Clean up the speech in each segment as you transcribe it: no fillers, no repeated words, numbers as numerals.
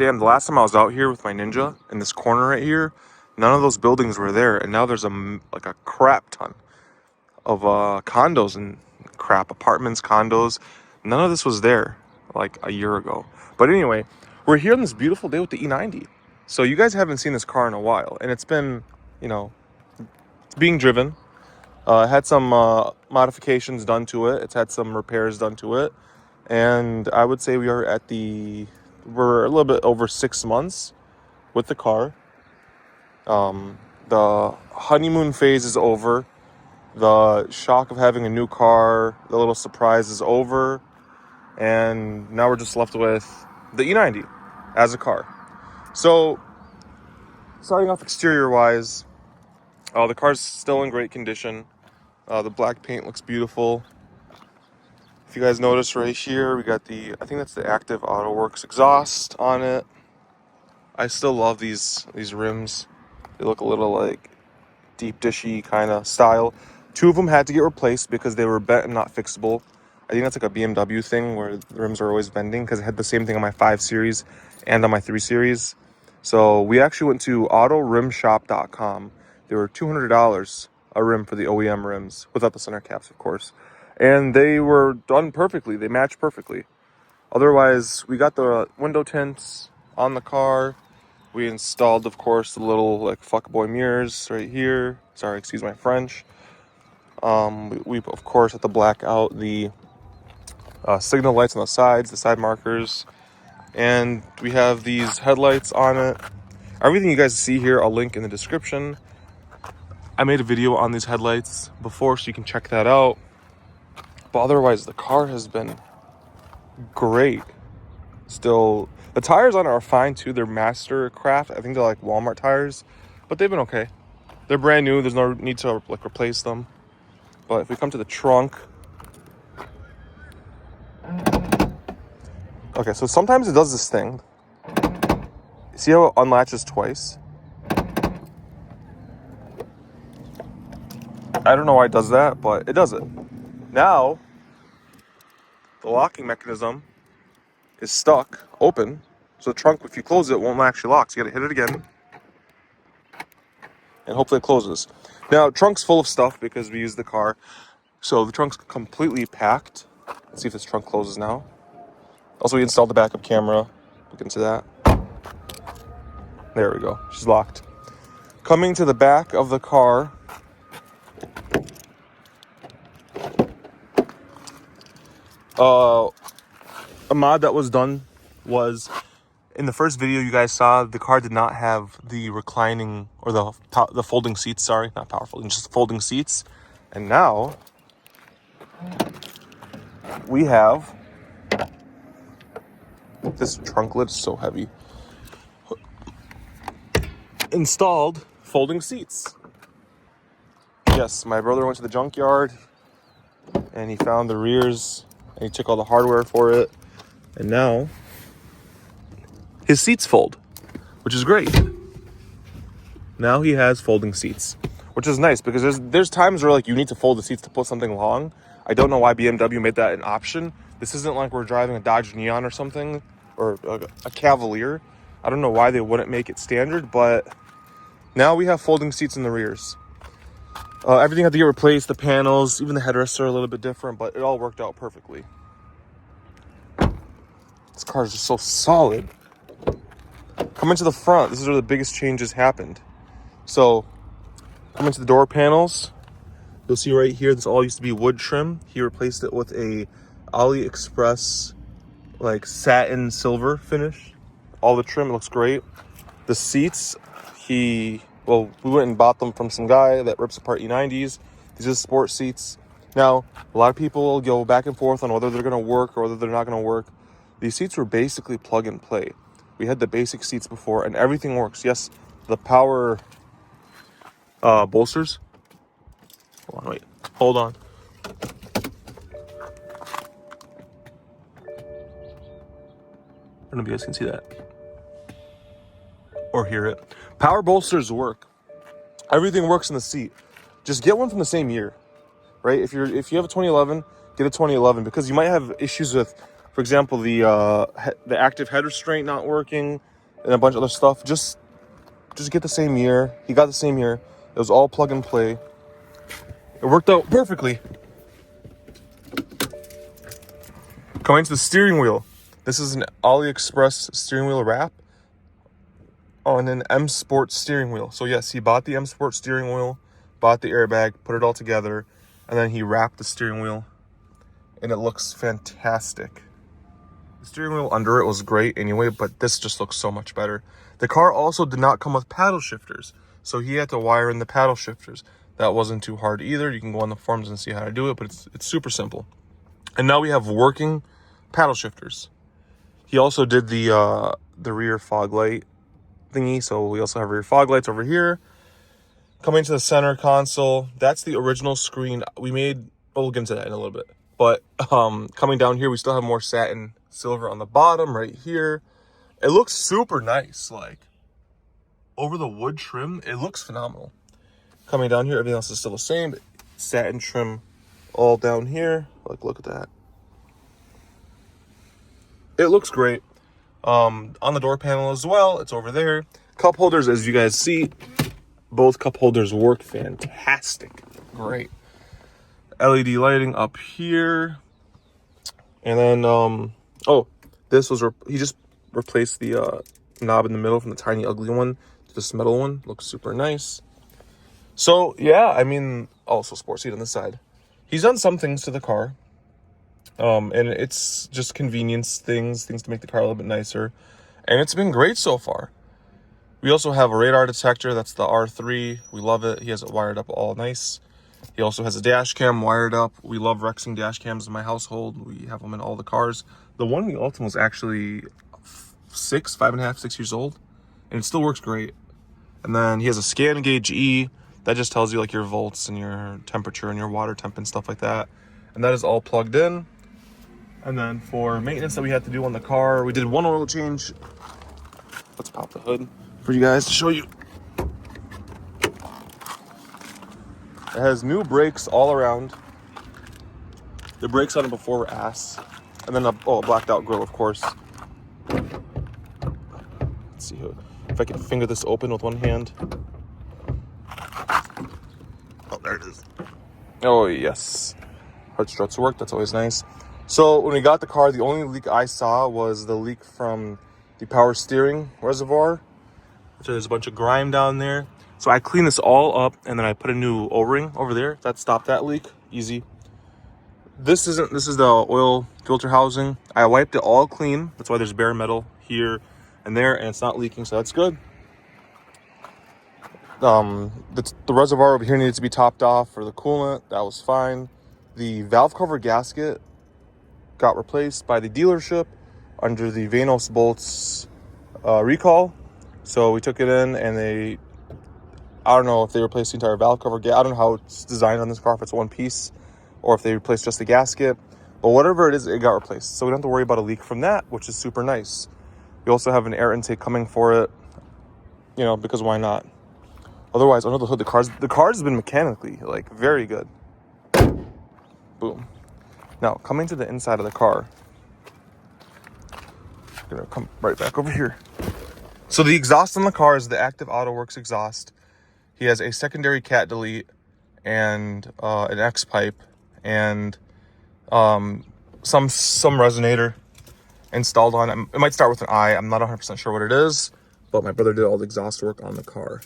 damn, the last time I was out here with my Ninja in this corner right here, none of those buildings were there, and now there's like a crap ton of condos and crap apartments, condos. None of this was there like a year ago. But anyway, we're here on this beautiful day with the E90. So you guys haven't seen this car in a while, and it's been, you know, being driven. It had some modifications done to it. It's had some repairs done to it. And I would say we're a little bit over 6 months with the car. The honeymoon phase is over. The shock of having a new car, the little surprise is over. And now we're just left with the E90 as a car. So, starting off exterior-wise, the car's still in great condition. The black paint looks beautiful. If you guys notice right here, we got I think that's the Active Auto Works exhaust on it. I still love these rims. They look a little like deep dishy kind of style. 2 of them had to get replaced because they were bent and not fixable. I think that's like a BMW thing where the rims are always bending, because I had the same thing on my 5 Series and on my 3 Series. So we actually went to autorimshop.com. They were $200 a rim for the OEM rims, without the center caps, of course. And they were done perfectly. They matched perfectly. Otherwise, we got the window tints on the car. We installed, of course, the little like fuckboy mirrors right here. Sorry, excuse my French. We of course had to black out the signal lights on the sides, the side markers, and we have these headlights on it. Everything you guys see here, I'll link in the description. I made a video on these headlights before, so you can check that out. But otherwise, the car has been great. Still, the tires on it are fine too. They're Mastercraft. I think they're like Walmart tires, but they've been okay. They're brand new. There's no need to like replace them. But if we come to the trunk, okay, so sometimes it does this thing. See how it unlatches twice? I don't know why it does that, but it does it. Now, the locking mechanism is stuck open, so the trunk, if you close it, won't actually lock. So you gotta hit it again, and hopefully it closes. Now, trunk's full of stuff because we used the car, so the trunk's completely packed. Let's see if this trunk closes now. Also, we installed the backup camera. Look into that. There we go. She's locked. Coming to the back of the car, a mod that was done was, in the first video you guys saw, the car did not have the reclining or the folding seats. Sorry, not power folding, just folding seats. And now we have this trunk lid is so heavy. Installed folding seats. Yes, my brother went to the junkyard and he found the rears and he took all the hardware for it. And now his seats fold, which is great. Now he has folding seats, which is nice because there's times where like you need to fold the seats to put something long. I don't know why BMW made that an option. This isn't like we're driving a Dodge Neon or something, or a Cavalier. I don't know why they wouldn't make it standard, but now we have folding seats in the rears. Everything had to get replaced, the panels, even the headrests are a little bit different, but it all worked out perfectly. This car is just so solid. Coming to the front, this is where the biggest changes happened. So, coming to the door panels, you'll see right here, this all used to be wood trim. He replaced it with a AliExpress like satin silver finish. All the trim looks great. The seats, we went and bought them from some guy that rips apart E90s. These are sport seats. Now, a lot of people go back and forth on whether they're gonna work or whether they're not gonna work. These seats were basically plug and play. We had the basic seats before and everything works. Yes, the power bolsters. Hold on. I don't know if you guys can see that or hear it. Power bolsters work. Everything works in the seat. Just get one from the same year, right? If you have a 2011, get a 2011 because you might have issues with, for example, the active head restraint not working. and a bunch of other stuff. Just get the same year. He got the same year. It was all plug and play. It worked out perfectly. Coming to the steering wheel. This is an AliExpress steering wheel wrap on an M Sport steering wheel. So yes, he bought the M Sport steering wheel, bought the airbag, put it all together, and then he wrapped the steering wheel, and it looks fantastic. The steering wheel under it was great anyway, but this just looks so much better. The car also did not come with paddle shifters, so he had to wire in the paddle shifters. That wasn't too hard either. You can go on the forums and see how to do it, but it's super simple. And now we have working paddle shifters. He also did the rear fog light thingy, so we also have rear fog lights over here. Coming to the center console, that's the original screen we made. But we'll get into that in a little bit. But coming down here, we still have more satin silver on the bottom right here. It looks super nice, like over the wood trim. It looks phenomenal. Coming down here, everything else is still the same. Satin trim all down here. Like, look at that. It looks great. On the door panel as well, it's over there. Cup holders, as you guys see, both cup holders work fantastic. Great. LED lighting up here. And then, oh, this was, he just replaced the knob in the middle from the tiny ugly one to this metal one. Looks super nice. So, yeah, I mean, also sports seat on this side. He's done some things to the car. And it's just convenience things to make the car a little bit nicer. And it's been great so far. We also have a radar detector. That's the R3. We love it. He has it wired up all nice. He also has a dash cam wired up. We love Rexing dash cams in my household. We have them in all the cars. The one in the Ultima is actually 5.5, 6 years old. And it still works great. And then he has a scan gauge E. That just tells you like your volts and your temperature and your water temp and stuff like that. And that is all plugged in. And then for maintenance that we had to do on the car, we did one oil change. Let's pop the hood for you guys to show you. It has new brakes all around. The brakes on it before were ass. And then a blacked out grill, of course. Let's see if I can finger this open with one hand. Oh, there it is. Oh, yes. Hard struts work. That's always nice. So when we got the car, the only leak I saw was the leak from the power steering reservoir. So there's a bunch of grime down there. So I cleaned this all up and then I put a new O-ring over there. That stopped that leak. Easy. This is the oil filter housing. I wiped it all clean. That's why there's bare metal here and there, and it's not leaking, so that's good. The reservoir over here needed to be topped off for the coolant. That was fine. The valve cover gasket got replaced by the dealership under the Vanos bolts recall. So we took it in and I don't know if they replaced the entire valve cover. I don't know how it's designed on this car, if it's one piece or if they replaced just the gasket. But whatever it is, it got replaced. So we don't have to worry about a leak from that, which is super nice. We also have an air intake coming for it, you know, because why not? Otherwise, under the hood, the car's been mechanically, like, very good. Boom. Now, coming to the inside of the car. I'm gonna come right back over here. So the exhaust on the car is the Active AutoWorks exhaust. He has a secondary cat delete and an X pipe and some resonator installed on it. It might start with an I. I'm not 100% sure what it is, but my brother did all the exhaust work on the car.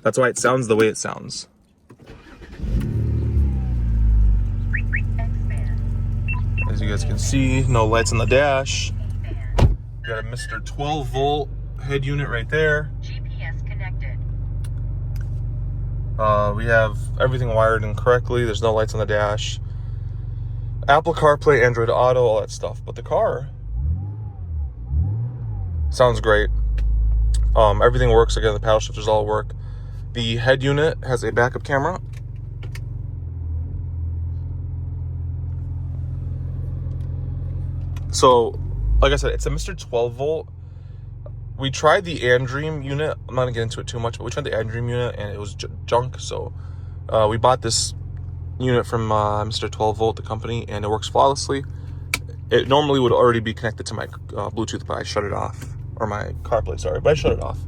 That's why it sounds the way it sounds. As you guys can see, no lights on the dash. We got a Mr. 12 volt head unit right there. GPS connected. We have everything wired in correctly. There's no lights on the dash. Apple CarPlay, Android Auto, all that stuff. But the car sounds great. Everything works. Again, the paddle shifters all work. The head unit has a backup camera. So, like I said, it's a Mr. 12 volt. We tried the Andream unit. I'm not gonna get into it too much, but we tried the Andream unit and it was junk. So we bought this unit from Mr. 12 volt, the company, and it works flawlessly. It normally would already be connected to my Bluetooth, but I shut it off or my CarPlay, sorry, but I shut it off.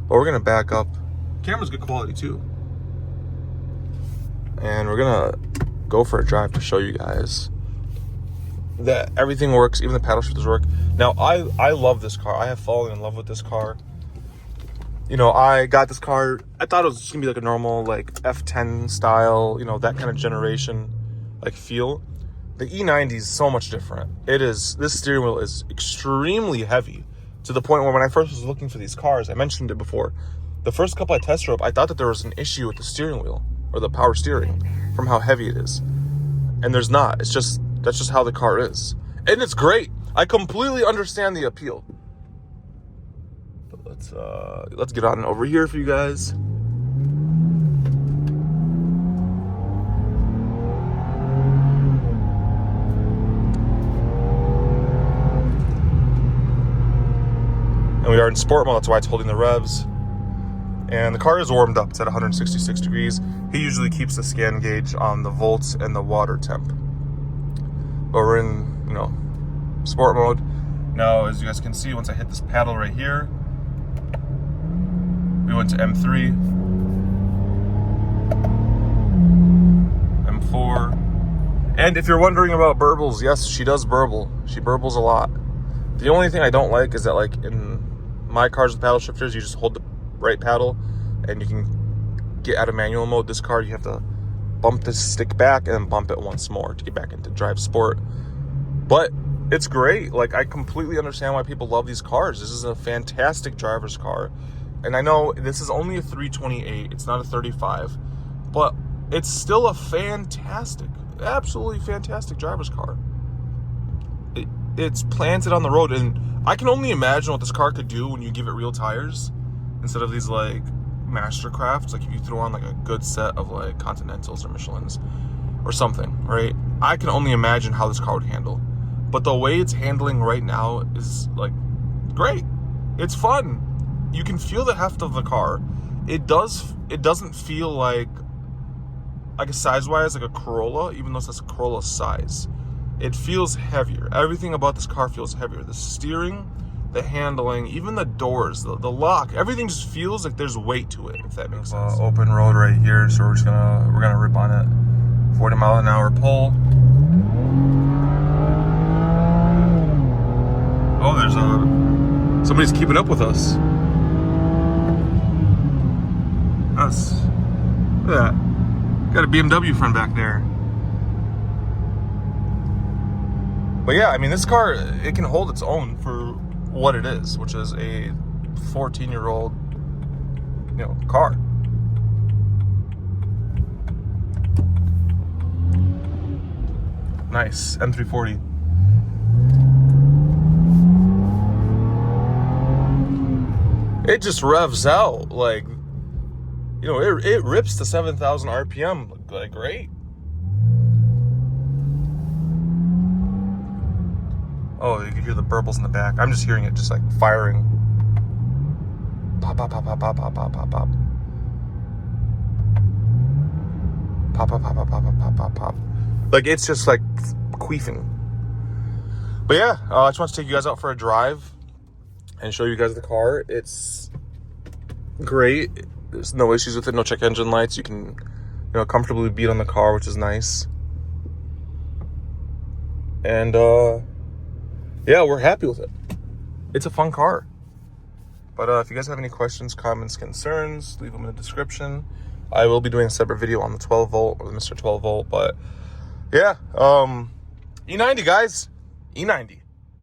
But we're gonna back up. Camera's good quality too. And we're gonna go for a drive to show you guys that everything works, even the paddle shifters work. Now, I love this car. I have fallen in love with this car. You know, I got this car, I thought it was just gonna be like a normal, like F10 style, you know, that kind of generation, like feel. The E90 is so much different. This steering wheel is extremely heavy to the point where when I first was looking for these cars, I mentioned it before, the first couple I test drove, I thought that there was an issue with the steering wheel or the power steering from how heavy it is. And there's not. That's just how the car is. And it's great. I completely understand the appeal. But let's get on over here for you guys. And we are in sport mode, that's why it's holding the revs. And the car is warmed up, it's at 166 degrees. He usually keeps the scan gauge on the volts and the water temp. But we're in, you know, sport mode. Now, as you guys can see, once I hit this paddle right here, we went to M3, M4. And if you're wondering about burbles, yes, she does burble. She burbles a lot. The only thing I don't like is that, like, in my cars with paddle shifters, you just hold the right paddle and you can get out of manual mode. This car, you have to bump this stick back and then bump it once more to get back into drive sport. But it's great. Like, I completely understand why people love these cars. This is a fantastic driver's car. And I know this is only a 328. It's not a 35. But it's still a fantastic, absolutely fantastic driver's car. It's planted on the road, and I can only imagine what this car could do when you give it real tires instead of these like Mastercrafts. Like if you throw on like a good set of like Continentals or Michelins or something, right? I can only imagine how this car would handle. But the way it's handling right now is like great. It's fun. You can feel the heft of the car. It doesn't feel like a size-wise like a Corolla, even though it's a Corolla size. It feels heavier. Everything about this car feels heavier. The steering, the handling, even the doors, the lock, everything just feels like there's weight to it, if that makes sense. Open road right here, so we're gonna rip on it. 40 mile an hour pull. Oh, there's somebody's keeping up with us. Look at that. Got a BMW friend back there. But yeah, I mean, this car, it can hold its own for what it is, which is a 14-year-old, you know, car. Nice, M340. It just revs out, like, you know, it rips to 7,000 RPM, like, great. Oh, you can hear the burbles in the back. I'm just hearing it just like firing. Pop, pop, pop, pop, pop, pop, pop, pop, pop. Pop, pop, pop, pop, pop, pop, pop, pop. Like, it's just like queefing. But yeah, I just want to take you guys out for a drive and show you guys the car. It's great. There's no issues with it, no check engine lights. You can, you know, comfortably beat on the car, which is nice. And, yeah, we're happy with it. It's a fun car. But if you guys have any questions, comments, concerns, leave them in the description. I will be doing a separate video on the 12 volt or the Mr. 12 volt. But yeah, E90, guys. E90.